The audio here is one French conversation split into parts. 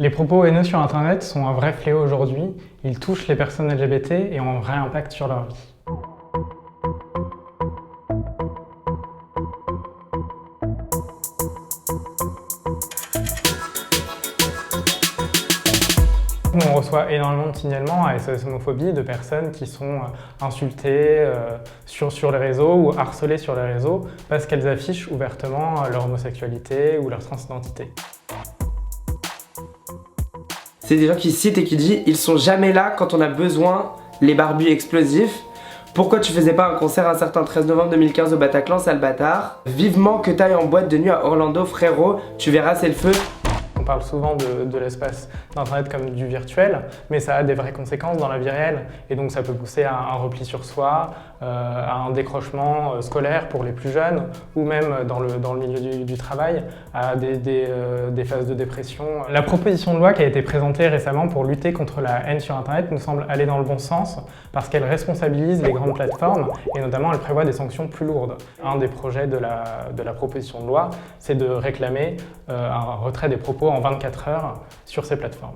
Les propos haineux sur Internet sont un vrai fléau aujourd'hui. Ils touchent les personnes LGBT et ont un vrai impact sur leur vie. On reçoit énormément de signalements à SOS Homophobie de personnes qui sont insultées sur les réseaux ou harcelées sur les réseaux parce qu'elles affichent ouvertement leur homosexualité ou leur transidentité. C'est des gens qui citent et qui disent « Ils sont jamais là quand on a besoin, les barbus explosifs. Pourquoi tu faisais pas un concert un certain 13 novembre 2015 au Bataclan, sale bâtard? Vivement que t'ailles en boîte de nuit à Orlando, frérot, tu verras c'est le feu. » On parle souvent de l'espace d'Internet comme du virtuel, mais ça a des vraies conséquences dans la vie réelle. Et donc ça peut pousser à un repli sur soi, à un décrochement scolaire pour les plus jeunes, ou même dans le milieu du travail, à des phases de dépression. La proposition de loi qui a été présentée récemment pour lutter contre la haine sur Internet nous semble aller dans le bon sens, parce qu'elle responsabilise les grandes plateformes, et notamment elle prévoit des sanctions plus lourdes. Un des projets de la proposition de loi, c'est de réclamer un retrait des propos en 24 heures sur ces plateformes.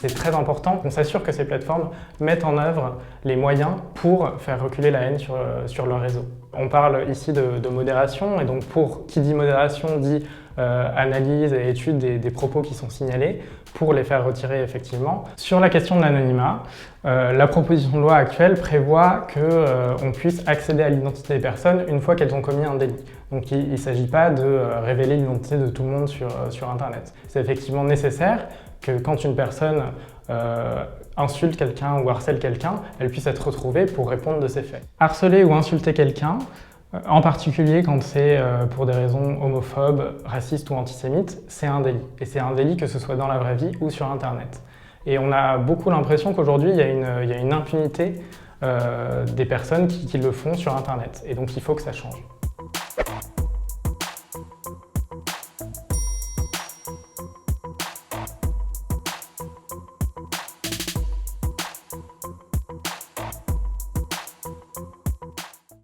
C'est très important qu'on s'assure que ces plateformes mettent en œuvre les moyens pour faire reculer la haine sur leur réseau. On parle ici de modération, et donc qui dit modération dit analyse et étude des propos qui sont signalés pour les faire retirer effectivement. Sur la question de l'anonymat, la proposition de loi actuelle prévoit qu'on puisse accéder à l'identité des personnes une fois qu'elles ont commis un délit. Donc il ne s'agit pas de révéler l'identité de tout le monde sur Internet. C'est effectivement nécessaire que quand une personne insulte quelqu'un ou harcèle quelqu'un, elle puisse être retrouvée pour répondre de ses faits. Harceler ou insulter quelqu'un, en particulier quand c'est pour des raisons homophobes, racistes ou antisémites, c'est un délit. Et c'est un délit que ce soit dans la vraie vie ou sur Internet. Et on a beaucoup l'impression qu'aujourd'hui, il y a une impunité des personnes qui le font sur Internet. Et donc il faut que ça change.